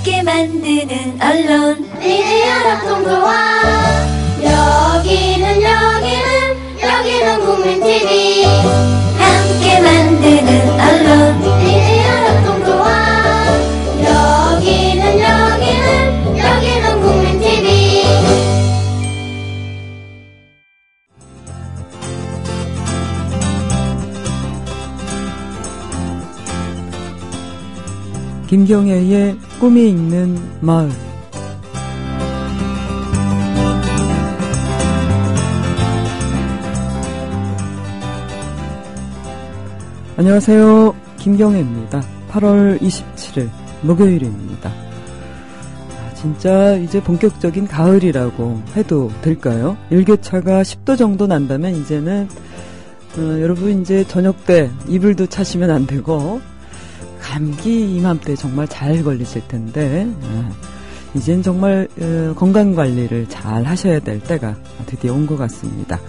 함께 만드는 언론 니네 연합동조화 여기는 국민TV 함께 만드는 언론 니네 연합동조화 여기는 국민TV 김경애의 꿈이 있는 마을. 안녕하세요. 김경애입니다. 8월 27일 목요일입니다. 진짜 이제 본격적인 가을이라고 해도 될까요? 일교차가 10도 정도 난다면 이제는 여러분 이제 저녁 때 이불도 차시면 안 되고 감기 이맘때 정말 잘 걸리실 텐데 이젠 정말 건강관리를 잘 하셔야 될 때가 드디어 온 것 같습니다.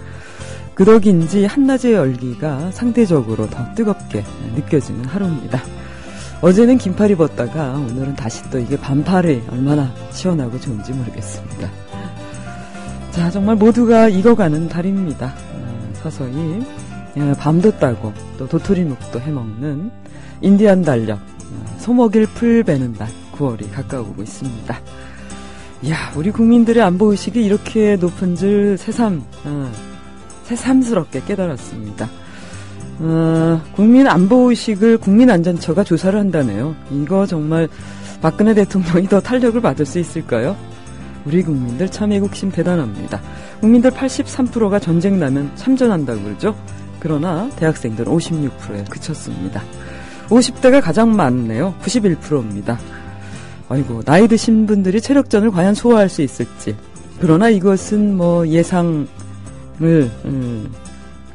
그 덕인지 한낮의 열기가 상대적으로 더 뜨겁게 느껴지는 하루입니다. 어제는 긴팔 입었다가 오늘은 다시 또 이게 반팔이 얼마나 시원하고 좋은지 모르겠습니다. 자, 정말 모두가 익어가는 달입니다. 서서히 밤도 따고 또 도토리묵도 해먹는 인디안 달력 소먹일 풀 베는 날 9월이 가까워오고 있습니다. 이야, 우리 국민들의 안보의식이 이렇게 높은 줄 새삼스럽게 깨달았습니다. 국민 안보의식을 국민안전처가 조사를 한다네요. 이거 정말 박근혜 대통령이 더 탄력을 받을 수 있을까요? 우리 국민들 참 애국심 대단합니다. 국민들 83%가 전쟁 나면 참전한다고 그러죠. 그러나 대학생들은 56%에 그쳤습니다. 50대가 가장 많네요. 91%입니다. 아이고, 나이 드신 분들이 체력전을 과연 소화할 수 있을지. 그러나 이것은 뭐 예상을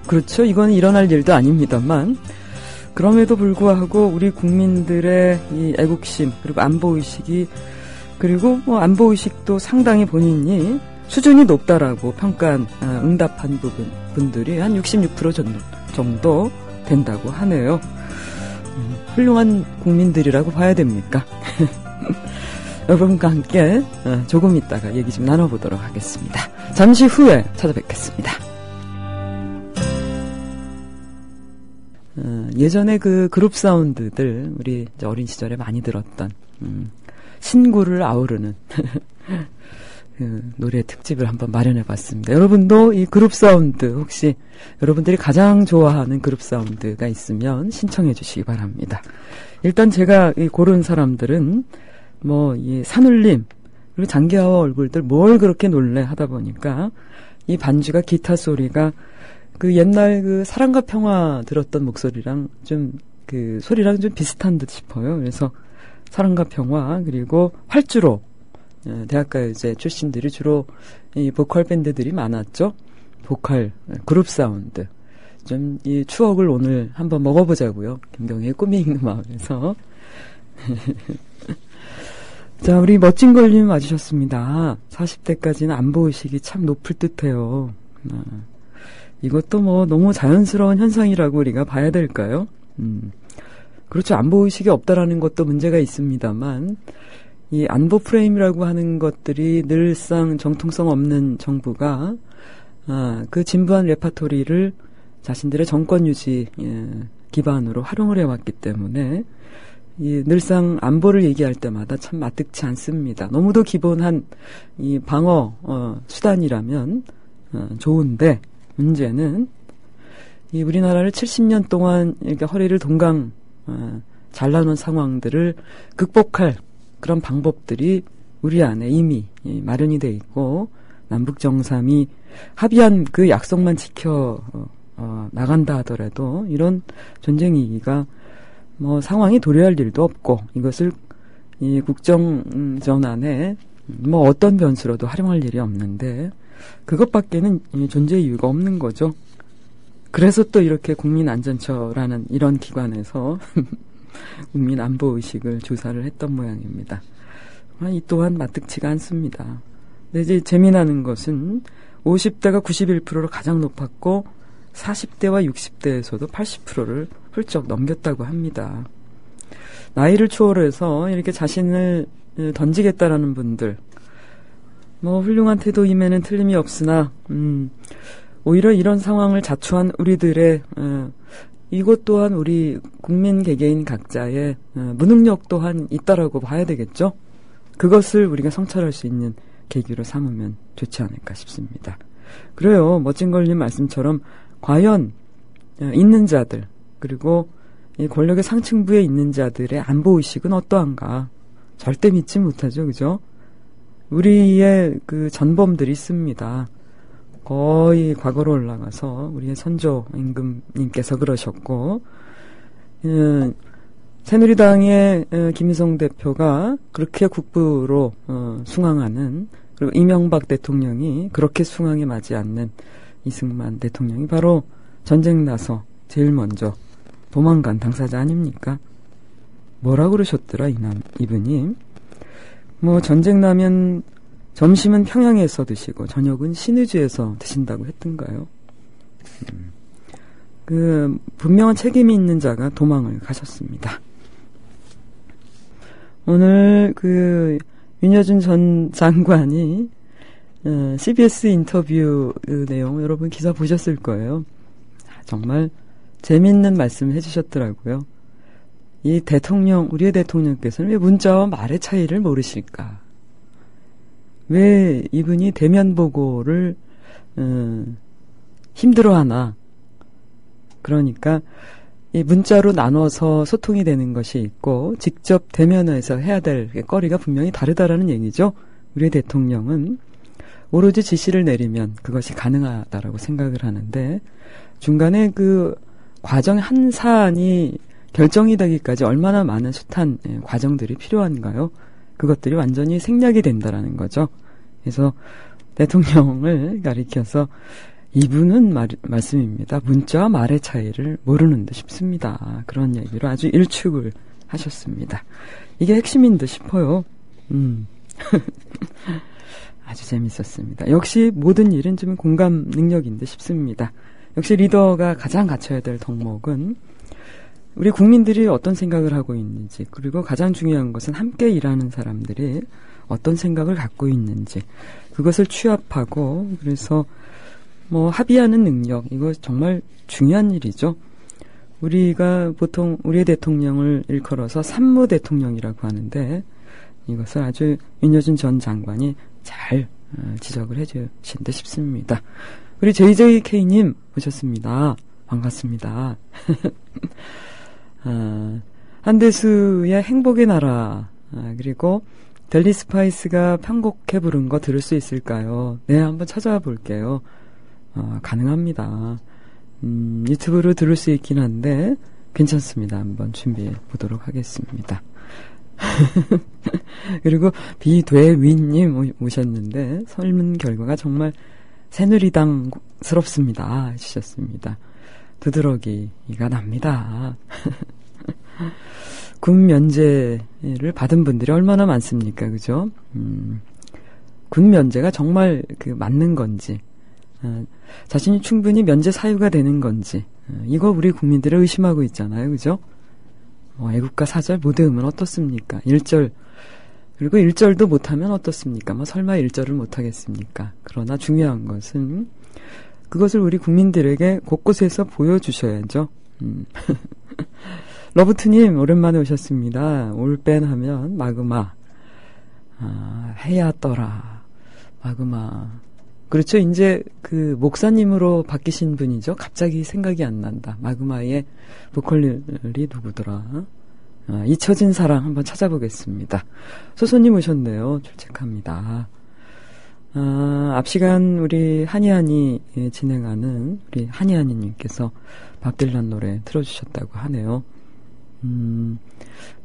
그렇죠. 이건 일어날 일도 아닙니다만 그럼에도 불구하고 우리 국민들의 이 애국심 그리고 안보의식이 그리고 뭐 안보의식도 상당히 본인이 수준이 높다라고 평가한 응답한 분들이 한 66% 정도 된다고 하네요. 훌륭한 국민들이라고 봐야 됩니까? 여러분과 함께 조금 있다가 얘기 좀 나눠보도록 하겠습니다. 잠시 후에 찾아뵙겠습니다. 예전에 그 그룹 사운드들 우리 이제 어린 시절에 많이 들었던 신구를 아우르는 그 노래 특집을 한번 마련해봤습니다. 여러분도 이 그룹 사운드 혹시 여러분들이 가장 좋아하는 그룹 사운드가 있으면 신청해 주시기 바랍니다. 일단 제가 이 고른 사람들은 뭐 이 산울림 그리고 장기하와 얼굴들 뭘 그렇게 놀래 하다 보니까 이 반주가 기타 소리가 그 옛날 그 사랑과 평화 들었던 목소리랑 좀 그 소리랑 좀 비슷한 듯 싶어요. 그래서 사랑과 평화 그리고 활주로 대학가요제 출신들이 주로 이 보컬 밴드들이 많았죠. 보컬 그룹 사운드 좀 이 추억을 오늘 한번 먹어보자고요. 김경애의 꿈이 있는 마을에서 자, 우리 멋진 걸님 와주셨습니다. 40대까지는 안보의식이 참 높을 듯해요. 이것도 뭐 너무 자연스러운 현상이라고 우리가 봐야 될까요? 그렇죠. 안보의식이 없다라는 것도 문제가 있습니다만 이 안보 프레임이라고 하는 것들이 늘상 정통성 없는 정부가 그 진부한 레파토리를 자신들의 정권 유지 기반으로 활용을 해왔기 때문에 이 늘상 안보를 얘기할 때마다 참 마뜩치 않습니다. 너무도 기본한 이 방어 수단이라면 좋은데 문제는 이 우리나라를 70년 동안 이렇게 허리를 동강 잘라놓은 상황들을 극복할 그런 방법들이 우리 안에 이미 마련이 돼 있고 남북 정상이 합의한 그 약속만 지켜 나간다 하더라도 이런 전쟁 위기가 뭐 상황이 도래할 일도 없고 이것을 이 국정 전환에 뭐 어떤 변수로도 활용할 일이 없는데 그것밖에는 존재 이유가 없는 거죠. 그래서 또 이렇게 국민안전처라는 이런 기관에서 국민 안보의식을 조사를 했던 모양입니다. 이 또한 마뜩치가 않습니다. 근데 이제 재미나는 것은 50대가 91%로 가장 높았고 40대와 60대에서도 80%를 훌쩍 넘겼다고 합니다. 나이를 초월해서 이렇게 자신을 던지겠다라는 분들, 뭐 훌륭한 태도임에는 틀림이 없으나 오히려 이런 상황을 자초한 우리들의 이것 또한 우리 국민 개개인 각자의 무능력 또한 있다라고 봐야 되겠죠. 그것을 우리가 성찰할 수 있는 계기로 삼으면 좋지 않을까 싶습니다. 그래요. 멋진걸님 말씀처럼 과연 있는 자들 그리고 이 권력의 상층부에 있는 자들의 안보의식은 어떠한가. 절대 믿지 못하죠. 그죠? 우리의 그 전범들이 있습니다. 거의 과거로 올라가서 우리의 선조 임금님께서 그러셨고 새누리당의 김희성 대표가 그렇게 국부로 숭앙하는 그리고 이명박 대통령이 그렇게 숭앙에 맞지 않는 이승만 대통령이 바로 전쟁 나서 제일 먼저 도망간 당사자 아닙니까? 뭐라고 그러셨더라 이분이 뭐 전쟁 나면 점심은 평양에서 드시고 저녁은 신의주에서 드신다고 했던가요? 그 분명한 책임이 있는 자가 도망을 가셨습니다. 오늘 그 윤여준 전 장관이 CBS 인터뷰 내용 여러분 기사 보셨을 거예요. 정말 재밌는 말씀을 해주셨더라고요. 이 대통령, 우리의 대통령께서는 왜 문자와 말의 차이를 모르실까? 왜 이분이 대면 보고를 힘들어하나? 그러니까 이 문자로 나눠서 소통이 되는 것이 있고 직접 대면에서 해야 될 거리가 분명히 다르다라는 얘기죠. 우리의 대통령은 오로지 지시를 내리면 그것이 가능하다라고 생각을 하는데 중간에 그 과정의 한 사안이 결정이 되기까지 얼마나 많은 숱한 과정들이 필요한가요? 그것들이 완전히 생략이 된다라는 거죠. 그래서 대통령을 가리켜서 이분은 말씀입니다. 문자와 말의 차이를 모르는 듯 싶습니다. 그런 얘기로 아주 일축을 하셨습니다. 이게 핵심인 듯 싶어요. 아주 재밌었습니다. 역시 모든 일은 좀 공감 능력인 듯 싶습니다. 역시 리더가 가장 갖춰야 될 덕목은 우리 국민들이 어떤 생각을 하고 있는지 그리고 가장 중요한 것은 함께 일하는 사람들이 어떤 생각을 갖고 있는지 그것을 취합하고 그래서 뭐 합의하는 능력 이거 정말 중요한 일이죠. 우리가 보통 우리의 대통령을 일컬어서 산무 대통령이라고 하는데 이것을 아주 윤여준 전 장관이 잘 지적을 해주신 듯 싶습니다. 우리 JJK님 오셨습니다. 반갑습니다. 한대수의 행복의 나라 그리고 델리 스파이스가 편곡해 부른 거 들을 수 있을까요? 네, 한번 찾아볼게요. 가능합니다. 유튜브로 들을 수 있긴 한데 괜찮습니다. 한번 준비해 보도록 하겠습니다. 그리고 비되윈님 오셨는데 설문 결과가 정말 새누리당스럽습니다 해주셨습니다. 두드러기가 납니다. 군 면제를 받은 분들이 얼마나 많습니까, 그죠? 군 면제가 정말 그 맞는 건지, 자신이 충분히 면제 사유가 되는 건지, 이거 우리 국민들을 의심하고 있잖아요, 그죠? 애국가 4절 못 외우면 어떻습니까? 1절, 그리고 1절도 못하면 어떻습니까? 뭐 설마 1절을 못하겠습니까? 그러나 중요한 것은 그것을 우리 국민들에게 곳곳에서 보여주셔야죠. 러브투님 오랜만에 오셨습니다. 올밴 하면 마그마 해야 떠라 마그마 그렇죠. 이제 그 목사님으로 바뀌신 분이죠. 갑자기 생각이 안 난다. 마그마의 보컬이 누구더라. 잊혀진 사랑 한번 찾아보겠습니다. 소소님 오셨네요. 출첵합니다. 앞 시간 우리 한이한이 진행하는 우리 한이한이님께서 밥 딜란 노래 틀어주셨다고 하네요.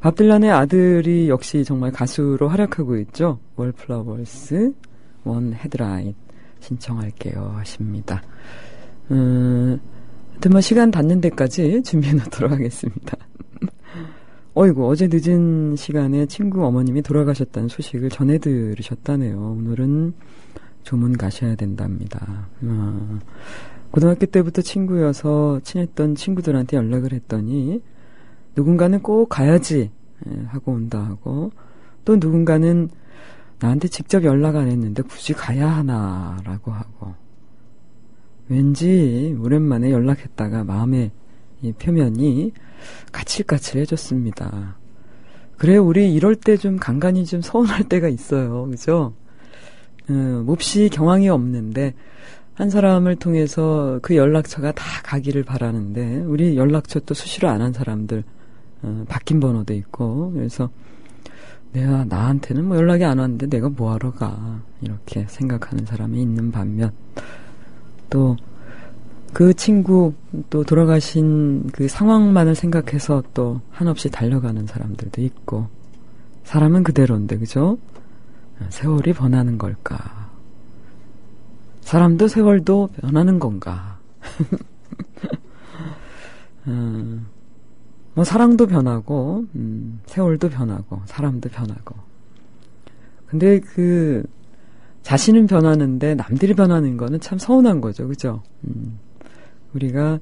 밥 딜란의 아들이 역시 정말 가수로 활약하고 있죠. 월플라워스 원 헤드라인 신청할게요 하십니다. 하여튼 뭐 시간 닿는 데까지 준비해 놓도록 하겠습니다. 어이구 어제 늦은 시간에 친구 어머님이 돌아가셨다는 소식을 전해 들으셨다네요. 오늘은 조문 가셔야 된답니다. 고등학교 때부터 친구여서 친했던 친구들한테 연락을 했더니 누군가는 꼭 가야지 하고 온다 하고 또 누군가는 나한테 직접 연락 안 했는데 굳이 가야 하나라고 하고, 왠지 오랜만에 연락했다가 마음의 이 표면이 까칠까칠해졌습니다. 그래, 우리 이럴 때 좀 간간히 좀 서운할 때가 있어요. 그죠? 몹시 경황이 없는데 한 사람을 통해서 그 연락처가 다 가기를 바라는데, 우리 연락처 또 수시로 안 한 사람들, 바뀐 번호도 있고, 그래서 내가 나한테는 뭐 연락이 안 왔는데 내가 뭐하러 가, 이렇게 생각하는 사람이 있는 반면, 또 그 친구 또 돌아가신 그 상황만을 생각해서 또 한없이 달려가는 사람들도 있고, 사람은 그대로인데, 그죠? 세월이 변하는 걸까? 사람도 세월도 변하는 건가? 뭐 사랑도 변하고, 세월도 변하고, 사람도 변하고. 근데 그 자신은 변하는데 남들이 변하는 거는 참 서운한 거죠, 그죠? 우리가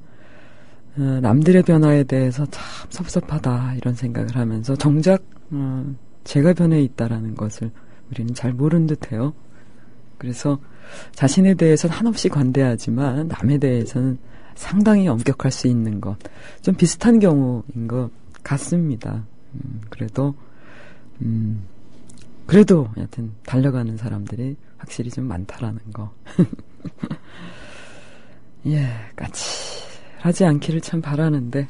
남들의 변화에 대해서 참 섭섭하다 이런 생각을 하면서 정작 제가 변해 있다라는 것을 우리는 잘 모른 듯해요. 그래서 자신에 대해서는 한없이 관대하지만 남에 대해서는 상당히 엄격할 수 있는 것, 좀 비슷한 경우인 것 같습니다. 그래도 여하튼 달려가는 사람들이 확실히 좀 많다라는 거. 예, 까칠하지 않기를 참 바라는데,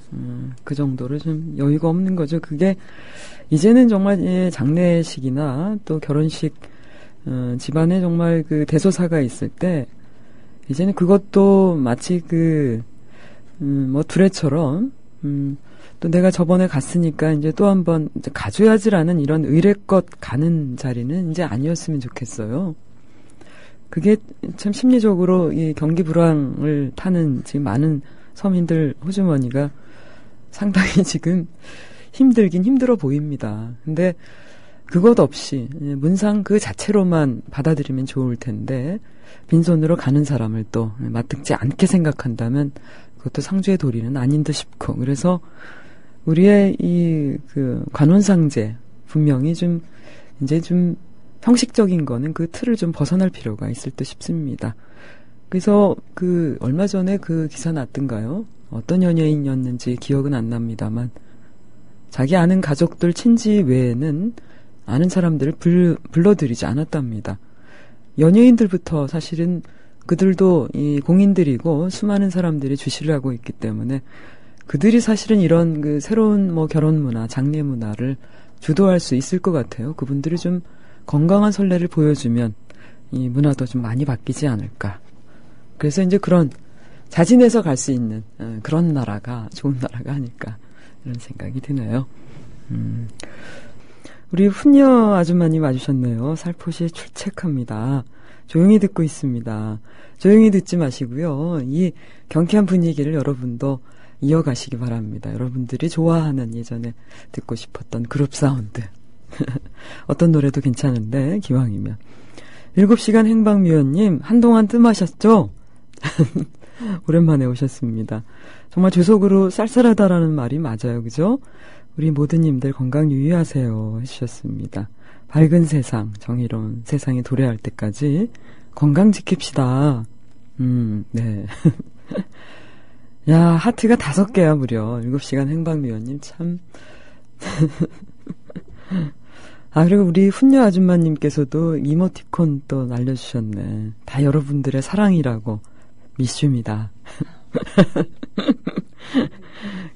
그 정도로 좀 여유가 없는 거죠. 그게 이제는 정말 장례식이나 또 결혼식, 집안에 정말 그 대소사가 있을 때, 이제는 그것도 마치 뭐 두레처럼, 또 내가 저번에 갔으니까 이제 또 한번 가줘야지라는 이런 의례껏 가는 자리는 이제 아니었으면 좋겠어요. 그게 참 심리적으로 이 경기 불황을 타는 지금 많은 서민들 호주머니가 상당히 지금 힘들긴 힘들어 보입니다. 근데 그것 없이 문상 그 자체로만 받아들이면 좋을 텐데, 빈손으로 가는 사람을 또 맞듣지 않게 생각한다면 그것도 상주의 도리는 아닌 듯 싶고, 그래서 우리의 그 관혼상제 분명히 좀 이제 좀 형식적인 거는 그 틀을 좀 벗어날 필요가 있을 듯 싶습니다. 그래서 얼마 전에 그 기사 났던가요? 어떤 연예인이었는지 기억은 안 납니다만, 자기 아는 가족들 친지 외에는 아는 사람들을 불러들이지 않았답니다. 연예인들부터 사실은 그들도 이 공인들이고 수많은 사람들이 주시를 하고 있기 때문에 그들이 사실은 이런 그 새로운 뭐 결혼 문화, 장례 문화를 주도할 수 있을 것 같아요. 그분들이 좀 건강한 선례를 보여주면 이 문화도 좀 많이 바뀌지 않을까. 그래서 이제 그런 자진해서 갈 수 있는 그런 나라가 좋은 나라가 아닐까, 이런 생각이 드네요. 우리 훈녀 아줌마님 와주셨네요. 살포시 출첵합니다. 조용히 듣고 있습니다. 조용히 듣지 마시고요. 이 경쾌한 분위기를 여러분도 이어가시기 바랍니다. 여러분들이 좋아하는, 예전에 듣고 싶었던 그룹 사운드. 어떤 노래도 괜찮은데 기왕이면. 7시간 행방미원님, 한동안 뜸하셨죠? 오랜만에 오셨습니다. 정말 제 속으로 쌀쌀하다라는 말이 맞아요. 그죠? 우리 모두님들 건강 유의하세요 해주셨습니다. 밝은 세상, 정의로운 세상에 도래할 때까지 건강 지킵시다. 네. 야, 하트가 5개야 무려. 7시간 행방미원님 참. 그리고 우리 훈녀 아줌마님께서도 이모티콘 또 날려주셨네. 다 여러분들의 사랑이라고. 미슈입니다.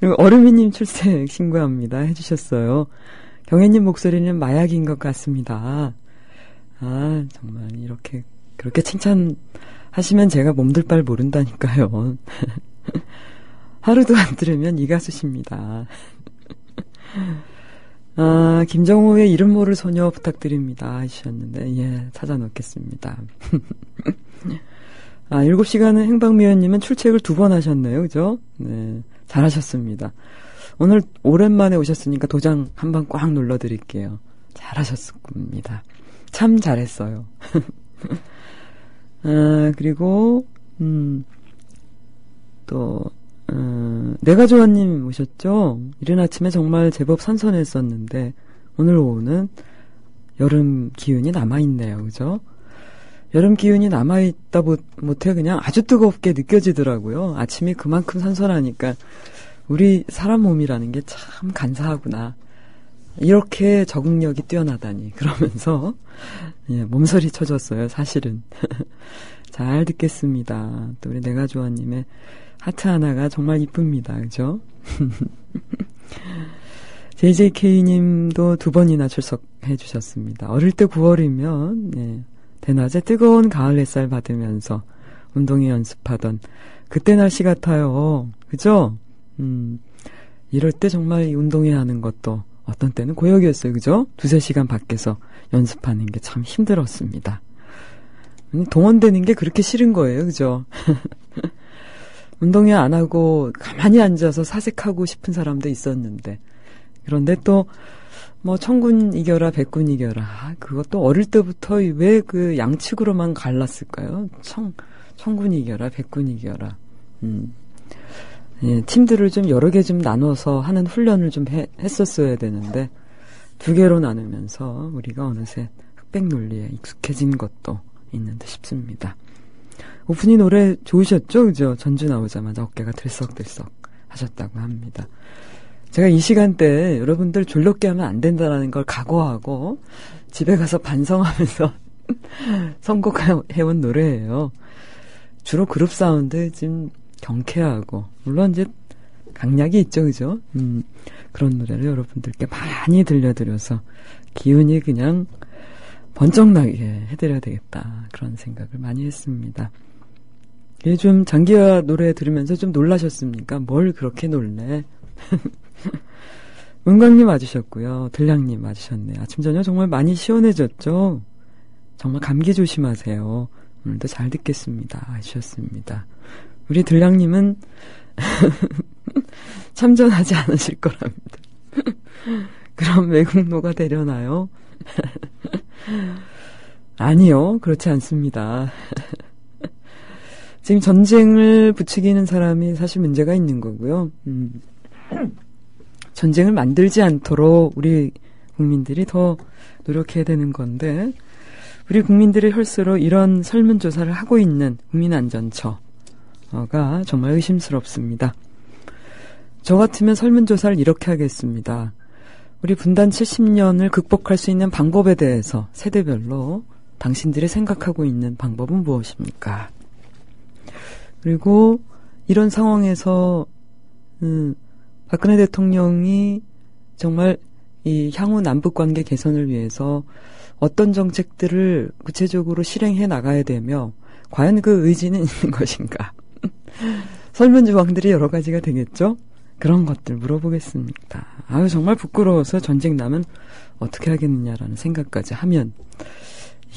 그리고 어르미님 출석 신고합니다 해주셨어요. 경혜님 목소리는 마약인 것 같습니다. 정말 그렇게 칭찬하시면 제가 몸둘 바를 모른다니까요. 하루도 안 들으면 이 가수십니다. 김정호의 이름 모를 소녀 부탁드립니다 하셨는데, 예, 찾아놓겠습니다. 7시간은 행방미연님은 출첵을 2번 하셨네요. 그죠? 네, 잘하셨습니다. 오늘 오랜만에 오셨으니까 도장 한번 꽉 눌러드릴게요. 잘하셨습니다. 참 잘했어요. 그리고 또 내가 좋아님 오셨죠? 이른 아침에 정말 제법 선선했었는데 오늘 오후는 여름 기운이 남아있네요. 그죠? 여름 기운이 남아있다 못해 그냥 아주 뜨겁게 느껴지더라고요. 아침이 그만큼 선선하니까 우리 사람 몸이라는 게 참 간사하구나. 이렇게 적응력이 뛰어나다니 그러면서 예, 몸서리 쳐줬어요. 사실은. 잘 듣겠습니다. 또 우리 내가조아님의 하트 하나가 정말 이쁩니다. 그죠? JJK님도 2번이나 출석해 주셨습니다. 어릴 때 9월이면 예, 대낮에 뜨거운 가을 햇살 받으면서 운동회 연습하던 그때 날씨 같아요. 그죠? 이럴 때 정말 이 운동회 하는 것도 어떤 때는 고역이었어요. 그죠? 2-3시간 밖에서 연습하는 게 참 힘들었습니다. 동원되는 게 그렇게 싫은 거예요. 그죠? 운동회 안 하고 가만히 앉아서 사색하고 싶은 사람도 있었는데 그런데 또 뭐 천군 이겨라 백군 이겨라 그것도 어릴 때부터 왜 그 양측으로만 갈랐을까요? 천군 이겨라 백군 이겨라 예, 팀들을 좀 여러 개 좀 나눠서 하는 훈련을 좀 했었어야 되는데 2개로 나누면서 우리가 어느새 흑백 논리에 익숙해진 것도 있는 듯 싶습니다. 오프닝 노래 좋으셨죠? 그죠? 전주 나오자마자 어깨가 들썩들썩 하셨다고 합니다. 제가 이 시간대에 여러분들 졸롭게 하면 안 된다는 걸 각오하고 집에 가서 반성하면서 선곡해온 노래예요. 주로 그룹 사운드 좀 경쾌하고 물론 이제 강약이 있죠. 그죠? 그런 노래를 여러분들께 많이 들려드려서 기운이 그냥 번쩍나게 해드려야 되겠다. 그런 생각을 많이 했습니다. 이게 좀 장기화 노래 들으면서 좀 놀라셨습니까? 뭘 그렇게 놀래? 은광님 와주셨고요. 들량님 와주셨네요. 아침 저녁 정말 많이 시원해졌죠? 정말 감기 조심하세요. 오늘도 잘 듣겠습니다. 하셨습니다. 우리 들량님은 참전하지 않으실 거랍니다. 그럼 외국노가 되려나요? 아니요. 그렇지 않습니다. 지금 전쟁을 부추기는 사람이 사실 문제가 있는 거고요. 전쟁을 만들지 않도록 우리 국민들이 더 노력해야 되는 건데 우리 국민들의 혈세로 이런 설문조사를 하고 있는 국민안전처가 정말 의심스럽습니다. 저 같으면 설문조사를 이렇게 하겠습니다. 우리 분단 70년을 극복할 수 있는 방법에 대해서 세대별로 당신들이 생각하고 있는 방법은 무엇입니까? 그리고 이런 상황에서 박근혜 대통령이 정말 이 향후 남북관계 개선을 위해서 어떤 정책들을 구체적으로 실행해 나가야 되며 과연 그 의지는 있는 것인가? 설문조항들이 여러 가지가 되겠죠? 그런 것들 물어보겠습니다. 아유 정말 부끄러워서 전쟁 나면 어떻게 하겠느냐라는 생각까지 하면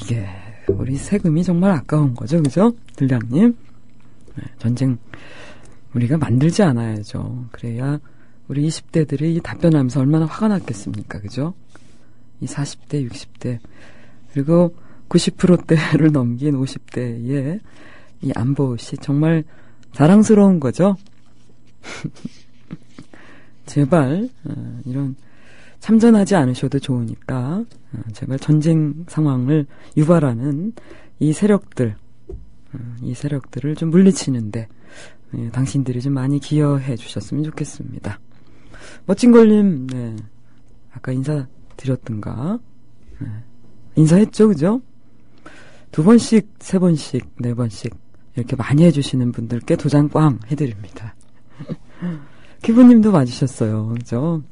이게 우리 세금이 정말 아까운 거죠. 그죠? 들량님. 네, 전쟁 우리가 만들지 않아야죠. 그래야 우리 20대들이 답변하면서 얼마나 화가 났겠습니까? 그죠? 이 40대, 60대 그리고 90%대를 넘긴 50대의 이 안보시 정말 자랑스러운 거죠? 제발 이런 참전하지 않으셔도 좋으니까 제발 전쟁 상황을 유발하는 이 세력들을 좀 물리치는데 당신들이 좀 많이 기여해 주셨으면 좋겠습니다. 멋진걸님, 네, 아까 인사드렸던가, 네, 인사했죠, 그죠? 2번씩, 3번씩, 4번씩 이렇게 많이 해주시는 분들께 도장 꽝 해드립니다. 키부님도 맞으셨어요, 그죠?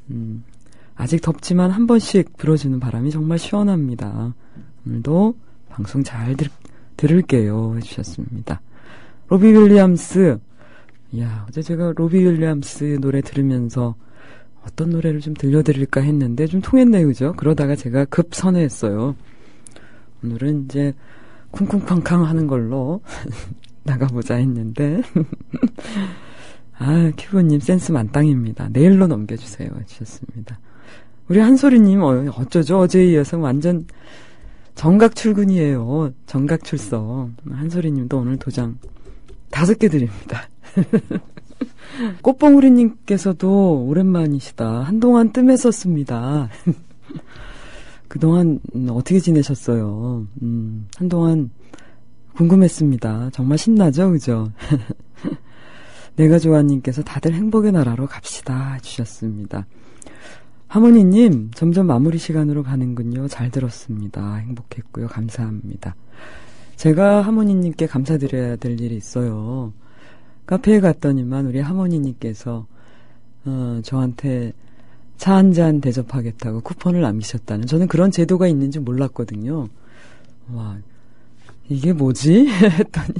아직 덥지만 한 번씩 불어주는 바람이 정말 시원합니다. 오늘도 방송 잘 들을게요 해주셨습니다. 로비 윌리엄스, 이야, 어제 제가 로비 윌리엄스 노래 들으면서 어떤 노래를 좀 들려드릴까 했는데 좀 통했네요, 그죠? 그러다가 제가 급 선회했어요. 오늘은 이제 쿵쿵쾅쾅 하는 걸로 나가보자 했는데 아, 큐브님 센스 만땅입니다. 내일로 넘겨주세요 해주셨습니다. 우리 한소리님 어쩌죠? 어제에 이어서 완전 정각 출근이에요. 정각 출석. 한소리님도 오늘 도장 5개 드립니다. 꽃봉우리님께서도 오랜만이시다. 한동안 뜸했었습니다. 그동안 어떻게 지내셨어요? 한동안 궁금했습니다. 정말 신나죠? 그죠? 내가 좋아님께서 다들 행복의 나라로 갑시다 해주셨습니다. 하모니님, 점점 마무리 시간으로 가는군요. 잘 들었습니다. 행복했고요. 감사합니다. 제가 하모니님께 감사드려야 될 일이 있어요. 카페에 갔더니만 우리 하모니님께서 저한테 차 한 잔 대접하겠다고 쿠폰을 남기셨다는, 저는 그런 제도가 있는지 몰랐거든요. 와, 이게 뭐지? 했더니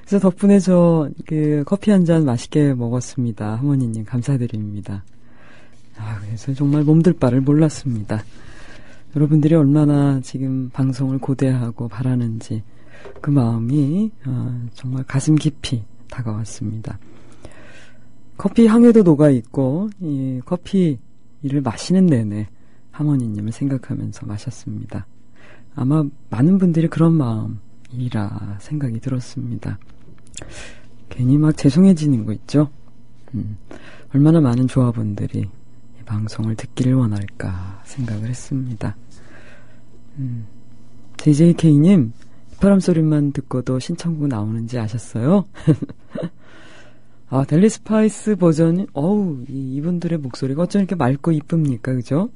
그래서 덕분에 저 커피 한 잔 맛있게 먹었습니다. 하모니님 감사드립니다. 그래서 정말 몸둘 바를 몰랐습니다. 여러분들이 얼마나 지금 방송을 고대하고 바라는지 그 마음이 정말 가슴 깊이 다가왔습니다. 커피 향에도 녹아있고 이 커피를 마시는 내내 하모니님을 생각하면서 마셨습니다. 아마 많은 분들이 그런 마음이라 생각이 들었습니다. 괜히 막 죄송해지는 거 있죠? 얼마나 많은 조합원들이 이 방송을 듣기를 원할까 생각을 했습니다. JJK님, 바람 소리만 듣고도 신청곡 나오는지 아셨어요? 델리 스파이스 버전이, 이분들의 목소리가 어쩜 이렇게 맑고 이쁩니까, 그죠?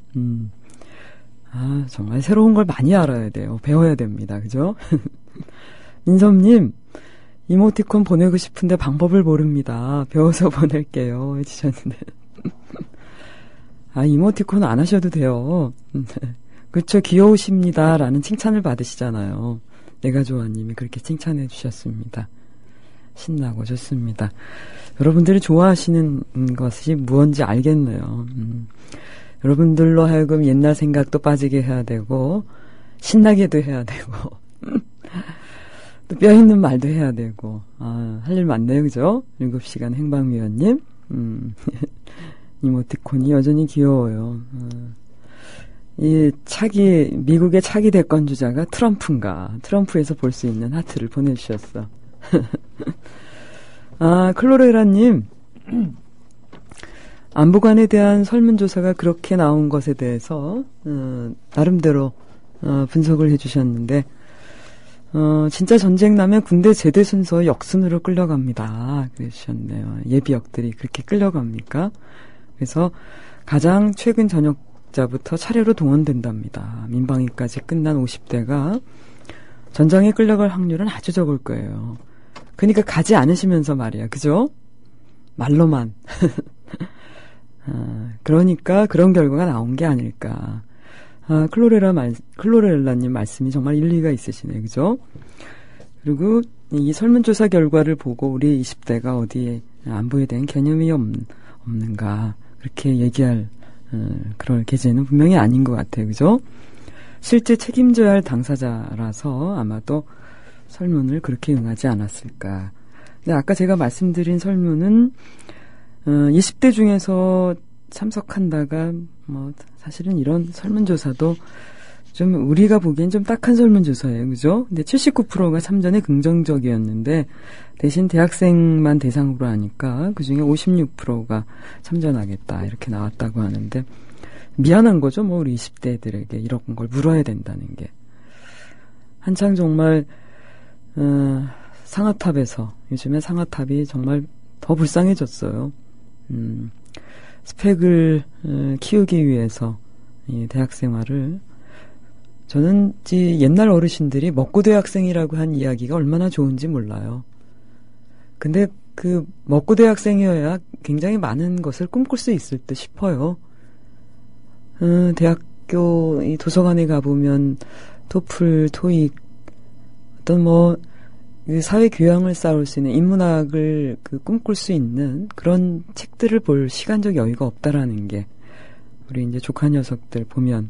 정말 새로운 걸 많이 알아야 돼요. 배워야 됩니다, 그죠? 민섭님, 이모티콘 보내고 싶은데 방법을 모릅니다. 배워서 보낼게요. 해주셨는데. 이모티콘 안 하셔도 돼요. 그쵸, 귀여우십니다. 라는 칭찬을 받으시잖아요. 내가 좋아님이 그렇게 칭찬해 주셨습니다. 신나고 좋습니다. 여러분들이 좋아하시는 것이 무언지 알겠네요. 여러분들로 하여금 옛날 생각도 빠지게 해야 되고, 신나게도 해야 되고, 또 뼈있는 말도 해야 되고, 할 일 많네요, 그죠? 7시간 행방위원님. 이모티콘이 여전히 귀여워요. 미국의 차기 대권 주자가 트럼프인가? 트럼프에서 볼 수 있는 하트를 보내주셨어. 클로레라님, 안보관에 대한 설문조사가 그렇게 나온 것에 대해서 나름대로 분석을 해주셨는데, 진짜 전쟁 나면 군대 제대 순서 역순으로 끌려갑니다. 그러셨네요. 예비역들이 그렇게 끌려갑니까? 그래서 가장 최근 전역자부터 차례로 동원된답니다. 민방위까지 끝난 50대가 전장에 끌려갈 확률은 아주 적을 거예요. 그러니까 가지 않으시면서 말이야. 그죠? 말로만. 그러니까 그런 결과가 나온 게 아닐까. 클로렐라님 말씀이 정말 일리가 있으시네. 그죠? 그리고 이 설문조사 결과를 보고 우리 20대가 어디에 안보에 대한 개념이 없는가. 그렇게 얘기할 그럴 계제는 분명히 아닌 것 같아요. 그죠? 실제 책임져야 할 당사자라서 아마도 설문을 그렇게 응하지 않았을까. 근데 아까 제가 말씀드린 설문은 20대 중에서 참석한다가 사실은 이런 설문조사도 좀 우리가 보기엔 좀 딱한 설문조사예요. 그죠? 근데 79%가 참전에 긍정적이었는데 대신 대학생만 대상으로 하니까 그중에 56%가 참전하겠다 이렇게 나왔다고 하는데 미안한 거죠. 우리 20대들에게 이런 걸 물어야 된다는 게. 한창 정말 상하탑에서 요즘에 상하탑이 정말 더 불쌍해졌어요. 스펙을 키우기 위해서 이 대학 생활을 저는 옛날 어르신들이 먹고 대학생이라고 한 이야기가 얼마나 좋은지 몰라요. 근데 그 먹고 대학생이어야 굉장히 많은 것을 꿈꿀 수 있을 듯 싶어요. 대학교 이 도서관에 가보면 토플, 토익 어떤 사회 교양을 쌓을 수 있는 인문학을 꿈꿀 수 있는 그런 책들을 볼 시간적 여유가 없다라는 게 우리 이제 조카 녀석들 보면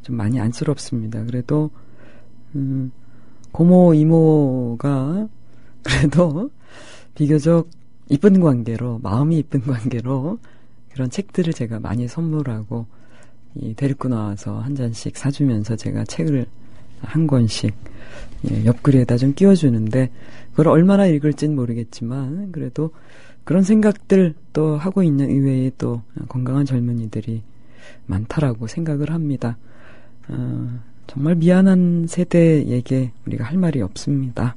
좀 많이 안쓰럽습니다. 그래도 고모 이모가 그래도 비교적 이쁜 관계로 마음이 이쁜 관계로 그런 책들을 제가 많이 선물하고 데리고 나와서 한 잔씩 사주면서 제가 책을 한 권씩 옆구리에다 좀 끼워주는데 그걸 얼마나 읽을진 모르겠지만 그래도 그런 생각들 또 하고 있는 의외에 또 건강한 젊은이들이 많다라고 생각을 합니다. 정말 미안한 세대에게 우리가 할 말이 없습니다.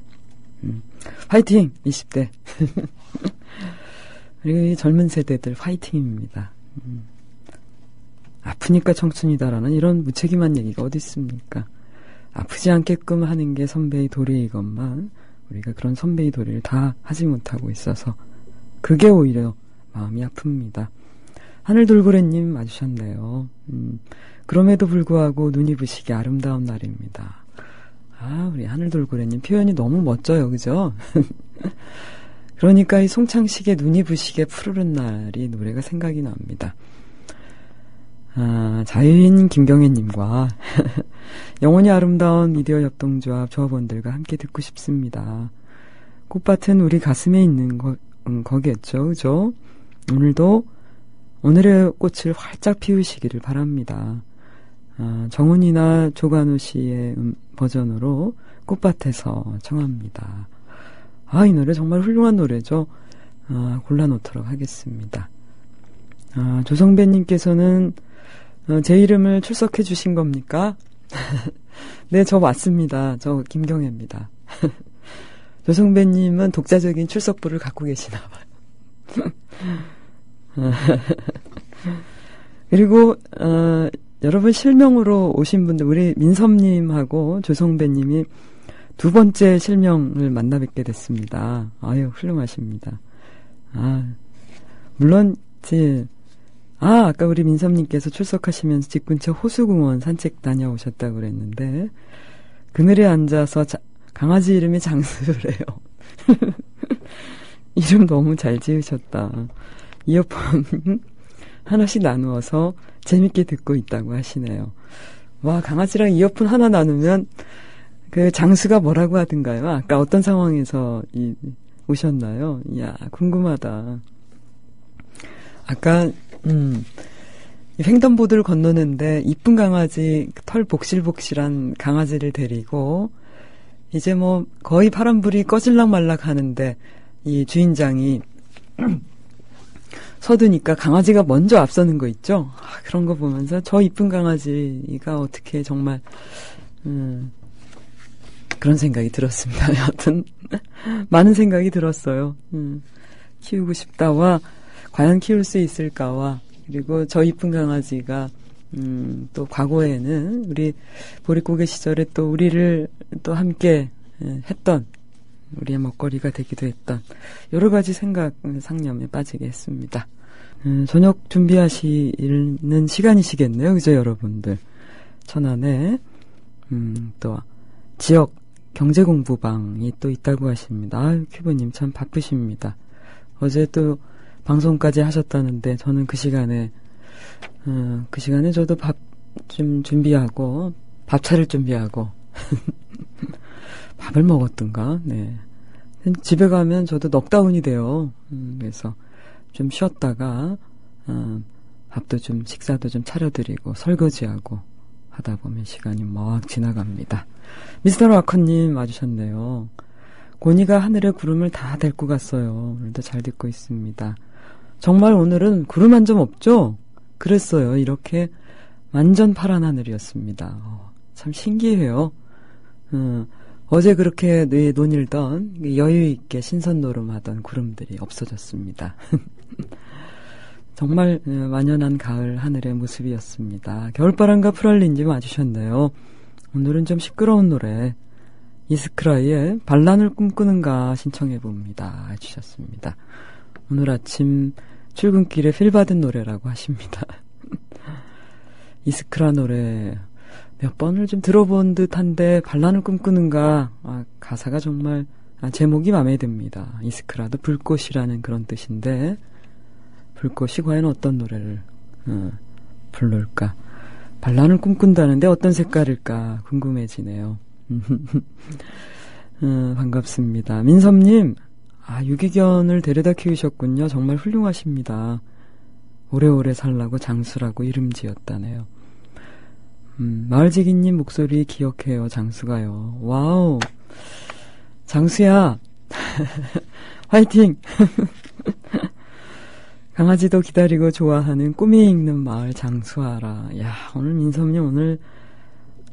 화이팅! 20대. 그리고 이 젊은 세대들 화이팅입니다. 아프니까 청춘이다라는 이런 무책임한 얘기가 어디 있습니까? 아프지 않게끔 하는 게 선배의 도리이건만 우리가 그런 선배의 도리를 다 하지 못하고 있어서 그게 오히려 마음이 아픕니다. 하늘돌고래님 와주셨네요. 그럼에도 불구하고 눈이 부시게 아름다운 날입니다. 우리 하늘돌고래님 표현이 너무 멋져요. 그죠? 그러니까 이 송창식의 눈이 부시게 푸르른 날이 노래가 생각이 납니다. 자유인 김경애님과 영원히 아름다운 미디어 협동조합 조합원들과 함께 듣고 싶습니다. 꽃밭은 우리 가슴에 있는 거겠죠. 그죠? 오늘도 오늘의 꽃을 활짝 피우시기를 바랍니다. 정훈이나 조관우 씨의 버전으로 꽃밭에서 청합니다. 이 노래 정말 훌륭한 노래죠. 골라놓도록 하겠습니다. 조성배님께서는 제 이름을 출석해 주신 겁니까? 네, 저 맞습니다. 저 김경애입니다. 조성배님은 독자적인 출석부를 갖고 계시나 봐요. 그리고 여러분 실명으로 오신 분들 우리 민섭님하고 조성배님이 두 번째 실명을 만나 뵙게 됐습니다. 아유 훌륭하십니다. 물론 아까 우리 민섭님께서 출석하시면서 집 근처 호수공원 산책 다녀오셨다고 그랬는데 그늘에 앉아서 강아지 이름이 장수래요. 이름 너무 잘 지으셨다. 이어폰 하나씩 나누어서 재밌게 듣고 있다고 하시네요. 와, 강아지랑 이어폰 하나 나누면 그 장수가 뭐라고 하던가요? 아까 어떤 상황에서 오셨나요? 이야, 궁금하다. 아까 횡단보도를 건너는데 이쁜 강아지, 털 복실복실한 강아지를 데리고 이제 뭐 거의 파란불이 꺼질락 말락 하는데 이 주인장이 서두니까 강아지가 먼저 앞서는 거 있죠? 그런 거 보면서 저 이쁜 강아지가 어떻게 정말 그런 생각이 들었습니다. 여하튼 많은 생각이 들었어요. 키우고 싶다와 과연 키울 수 있을까와 그리고 저 이쁜 강아지가 또 과거에는 우리 보릿고개 시절에 또 우리를 또 함께 했던 우리의 먹거리가 되기도 했던 여러 가지 상념에 빠지게 했습니다. 저녁 준비하시는 시간이시겠네요. 그죠 여러분들. 천안에 또 지역 경제공부방이 또 있다고 하십니다. 큐브님 참 바쁘십니다. 어제 또 방송까지 하셨다는데 저는 그 시간에 저도 밥 좀 준비하고 밥차를 준비하고 밥을 먹었던가. 네. 집에 가면 저도 넉다운이 돼요. 그래서 좀 쉬었다가 밥도 좀 식사도 좀 차려드리고 설거지하고 하다 보면 시간이 막 지나갑니다. 미스터 라커님 와주셨네요. 고니가 하늘의 구름을 다 데리고 갔어요. 오늘도 잘 듣고 있습니다. 정말 오늘은 구름 한 점 없죠? 그랬어요. 이렇게 완전 파란 하늘이었습니다. 참 신기해요. 어제 그렇게 논일던 여유있게 신선노름하던 구름들이 없어졌습니다. 정말 완연한 가을 하늘의 모습이었습니다. 겨울바람과 프랄린님 와주셨네요. 오늘은 좀 시끄러운 노래 이스크라이의 반란을 꿈꾸는가 신청해봅니다 해주셨습니다. 오늘 아침 출근길에 필 받은 노래라고 하십니다. 이스크라 노래 몇 번을 좀 들어본 듯한데 반란을 꿈꾸는가 가사가 정말 제목이 마음에 듭니다. 이스크라도 불꽃이라는 그런 뜻인데 불꽃이 과연 어떤 노래를 부를까 반란을 꿈꾼다는데 어떤 색깔일까 궁금해지네요. 반갑습니다. 민섭님 유기견을 데려다 키우셨군요. 정말 훌륭하십니다. 오래오래 살라고 장수라고 이름 지었다네요. 마을지기님 목소리 기억해요. 장수가요. 와우. 장수야. 화이팅. 강아지도 기다리고 좋아하는 꿈이 있는 마을 장수하라. 야, 오늘 민섭님 오늘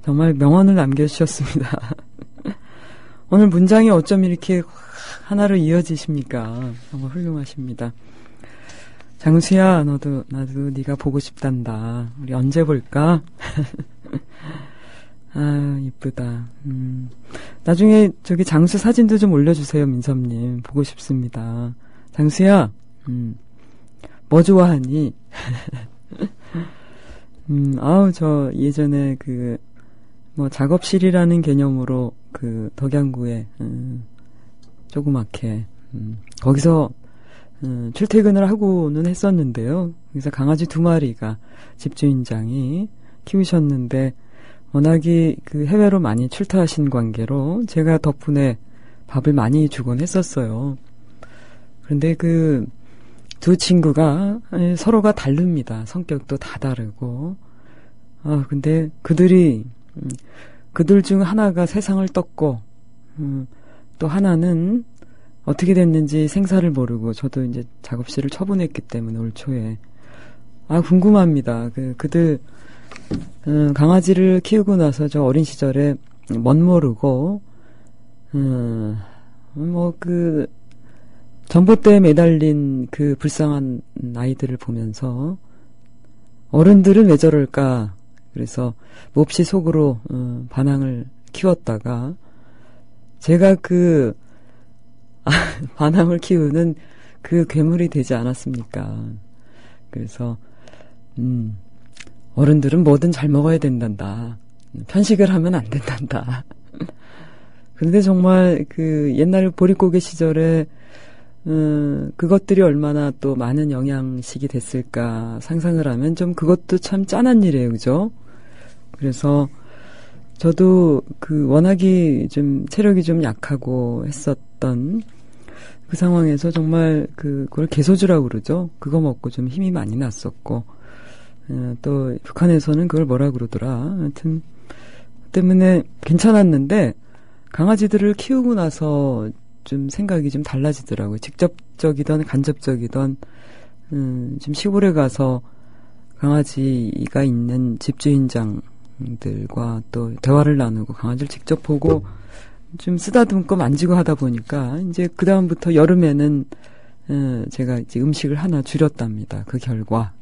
정말 명언을 남겨주셨습니다. 오늘 문장이 어쩜 이렇게 하나로 이어지십니까? 정말 훌륭하십니다. 장수야, 나도 네가 보고 싶단다. 우리 언제 볼까? 아, 이쁘다. 나중에 저기 장수 사진도 좀 올려주세요, 민섭님. 보고 싶습니다. 장수야, 뭐 좋아하니? 저 예전에 작업실이라는 개념으로 덕양구에, 조그맣게, 거기서, 출퇴근을 하고는 했었는데요. 그래서 강아지 2마리가 집주인장이 키우셨는데, 워낙에 해외로 많이 출타하신 관계로 제가 덕분에 밥을 많이 주곤 했었어요. 그런데 두 친구가 서로가 다릅니다. 성격도 다 다르고. 근데 그들 중 하나가 세상을 떴고, 또 하나는 어떻게 됐는지 생사를 모르고, 저도 이제 작업실을 처분했기 때문에 올 초에. 궁금합니다. 그들, 강아지를 키우고 나서 저 어린 시절에 멋모르고, 전봇대에 매달린 그 불쌍한 아이들을 보면서 어른들은 왜 저럴까? 그래서 몹시 속으로 반항을 키웠다가 제가 반항을 키우는 그 괴물이 되지 않았습니까? 그래서 어른들은 뭐든 잘 먹어야 된단다. 편식을 하면 안 된단다. 그런데 정말 옛날 보릿고개 시절에 그것들이 얼마나 또 많은 영양식이 됐을까 상상을 하면 좀 그것도 참 짠한 일이에요. 그죠? 그래서 저도 워낙에 좀 체력이 좀 약하고 했었던 그 상황에서 정말 그걸 개소주라고 그러죠. 그거 먹고 좀 힘이 많이 났었고, 또 북한에서는 그걸 뭐라 그러더라. 하여튼 때문에 괜찮았는데 강아지들을 키우고 나서 좀 생각이 좀 달라지더라고요. 직접적이던 간접적이던 좀 시골에 가서 강아지가 있는 집주인장들과 또 대화를 나누고 강아지를 직접 보고 좀 쓰다듬고 만지고 하다 보니까 이제 그 다음부터 여름에는 제가 이제 음식을 하나 줄였답니다. 그 결과.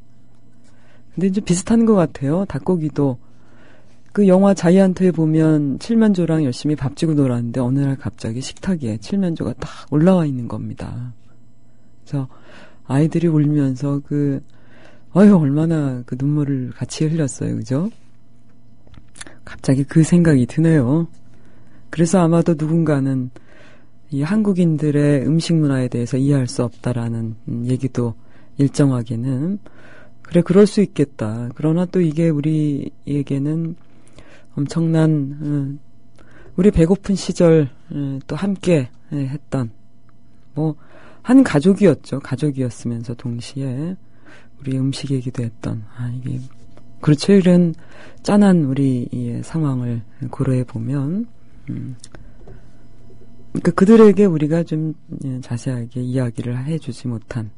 근데 이제 비슷한 것 같아요. 닭고기도 그 영화 자이언트에 보면 칠면조랑 열심히 밥 주고 놀았는데 어느 날 갑자기 식탁에 칠면조가 딱 올라와 있는 겁니다. 그래서 아이들이 울면서 얼마나 눈물을 같이 흘렸어요. 그죠? 갑자기 그 생각이 드네요. 그래서 아마도 누군가는 이 한국인들의 음식 문화에 대해서 이해할 수 없다라는 얘기도 일정하게는 그럴 수 있겠다. 그러나 또 이게 우리에게는 엄청난 우리 배고픈 시절 또 함께 했던 한 가족이었죠. 가족이었으면서 동시에 우리 음식 얘기도 했던 이게 그렇죠. 이런 짠한 우리의 상황을 고려해 보면 그들에게 우리가 좀 자세하게 이야기를 해주지 못한,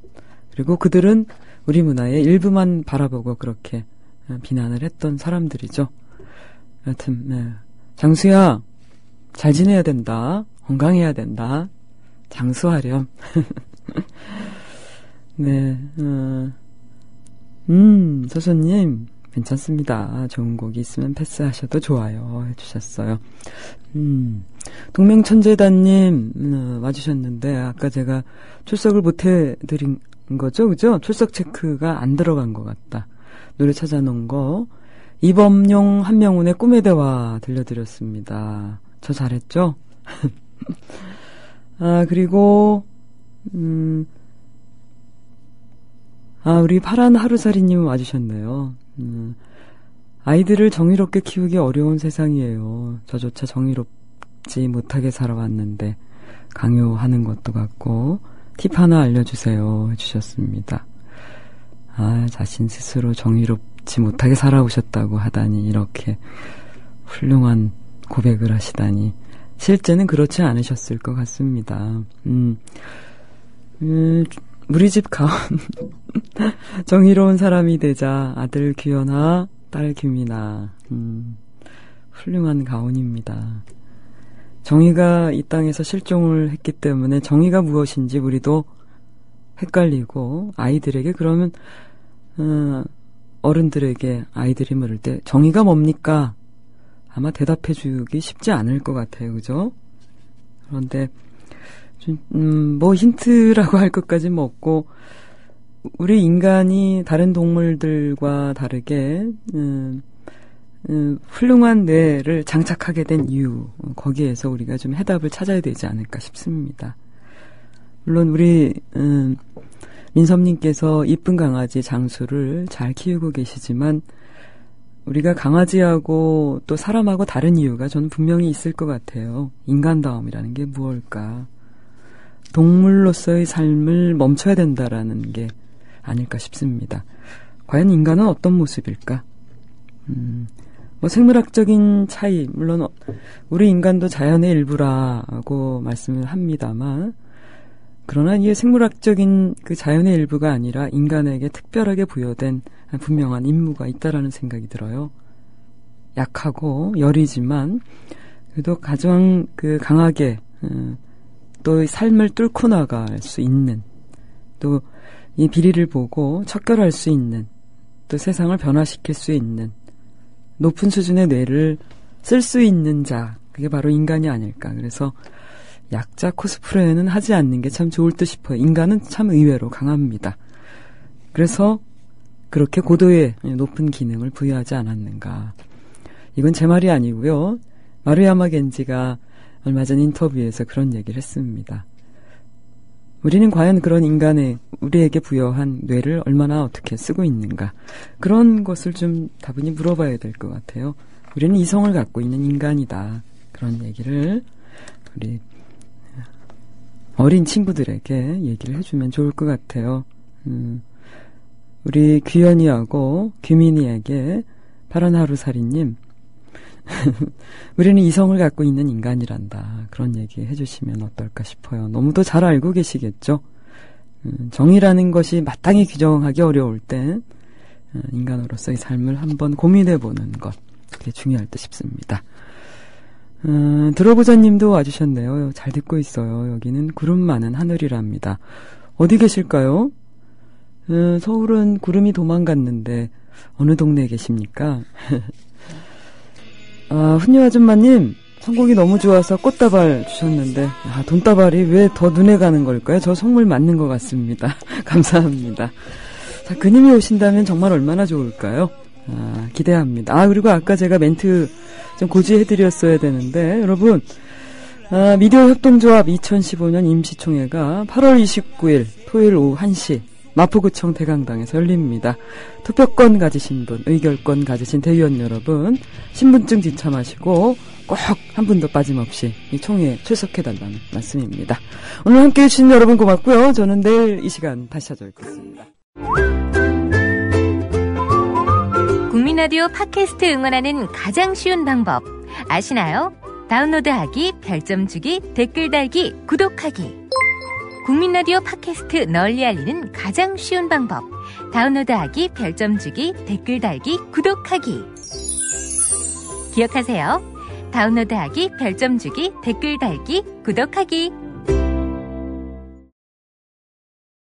그리고 그들은 우리 문화의 일부만 바라보고 그렇게 비난을 했던 사람들이죠. 여튼 장수야, 잘 지내야 된다. 건강해야 된다. 장수하렴. 네, 서소님 괜찮습니다. 좋은 곡이 있으면 패스하셔도 좋아요 해주셨어요. 동명천재단님 와주셨는데 아까 제가 출석을 못해드린 거죠, 그죠? 출석 체크가 안 들어간 것 같다. 노래 찾아놓은 거 이범용 한명훈의 꿈의 대화 들려드렸습니다. 저 잘했죠? 그리고 우리 파란 하루살이님 와주셨네요. 아이들을 정의롭게 키우기 어려운 세상이에요. 저조차 정의롭지 못하게 살아왔는데 강요하는 것도 같고 팁 하나 알려주세요 해주셨습니다. 자신 스스로 정의롭지 못하게 살아오셨다고 하다니, 이렇게 훌륭한 고백을 하시다니 실제는 그렇지 않으셨을 것 같습니다. 우리 집 가온 정의로운 사람이 되자 아들 규현아 딸 규민아. 훌륭한 가훈입니다. 정의가 이 땅에서 실종을 했기 때문에 정의가 무엇인지 우리도 헷갈리고 아이들에게 그러면 어른들에게 아이들이 물을 때 정의가 뭡니까? 아마 대답해 주기 쉽지 않을 것 같아요. 그죠? 그런데 뭐 힌트라고 할 것까지는 없고 우리 인간이 다른 동물들과 다르게 훌륭한 뇌를 장착하게 된 이유, 거기에서 우리가 좀 해답을 찾아야 되지 않을까 싶습니다. 물론 우리 민섭님께서 이쁜 강아지 장수를 잘 키우고 계시지만 우리가 강아지하고 또 사람하고 다른 이유가 저는 분명히 있을 것 같아요. 인간다움이라는 게 무엇일까? 동물로서의 삶을 멈춰야 된다라는 게 아닐까 싶습니다. 과연 인간은 어떤 모습일까? 뭐 생물학적인 차이, 물론 우리 인간도 자연의 일부라고 말씀을 합니다만, 그러나 이 생물학적인 그 자연의 일부가 아니라 인간에게 특별하게 부여된 분명한 임무가 있다라는 생각이 들어요. 약하고 여리지만 그래도 가장 그 강하게 또 삶을 뚫고 나갈 수 있는, 또 이 비리를 보고 척결할 수 있는, 또 세상을 변화시킬 수 있는 높은 수준의 뇌를 쓸 수 있는 자, 그게 바로 인간이 아닐까. 그래서 약자 코스프레는 하지 않는 게 참 좋을 듯 싶어요. 인간은 참 의외로 강합니다. 그래서 그렇게 고도의 높은 기능을 부여하지 않았는가. 이건 제 말이 아니고요. 마루야마 겐지가 얼마 전 인터뷰에서 그런 얘기를 했습니다. 우리는 과연 그런 인간의 우리에게 부여한 뇌를 얼마나 어떻게 쓰고 있는가. 그런 것을 좀 다분히 물어봐야 될 것 같아요. 우리는 이성을 갖고 있는 인간이다. 그런 얘기를 우리 어린 친구들에게 얘기를 해주면 좋을 것 같아요. 우리 귀연이하고 규민이에게 파란 하루살이님 우리는 이성을 갖고 있는 인간이란다. 그런 얘기 해주시면 어떨까 싶어요. 너무도 잘 알고 계시겠죠. 정의라는 것이 마땅히 규정하기 어려울 때 인간으로서의 삶을 한번 고민해보는 것, 그게 중요할 듯 싶습니다. 들어보자님도 와주셨네요. 잘 듣고 있어요. 여기는 구름 많은 하늘이랍니다. 어디 계실까요? 서울은 구름이 도망갔는데 어느 동네에 계십니까? 훈녀 아줌마님, 선곡이 너무 좋아서 꽃다발 주셨는데, 돈다발이 왜 더 눈에 가는 걸까요? 저 선물 맞는 것 같습니다. 감사합니다. 자, 그님이 오신다면 정말 얼마나 좋을까요? 기대합니다. 그리고 아까 제가 멘트 좀 고지해드렸어야 되는데, 여러분, 미디어 협동조합 2015년 임시총회가 8월 29일 토요일 오후 1시, 마포구청 대강당에서 열립니다. 투표권 가지신 분, 의결권 가지신 대의원 여러분, 신분증 지참하시고 꼭 한 분도 빠짐없이 이 총회에 출석해달라는 말씀입니다. 오늘 함께해 주신 여러분 고맙고요. 저는 내일 이 시간 다시 찾아뵙겠습니다. 국민 라디오 팟캐스트 응원하는 가장 쉬운 방법 아시나요? 다운로드하기, 별점 주기, 댓글 달기, 구독하기. 국민 라디오 팟캐스트 널리 알리는 가장 쉬운 방법. 다운로드하기, 별점 주기, 댓글 달기, 구독하기. 기억하세요. 다운로드하기, 별점 주기, 댓글 달기, 구독하기.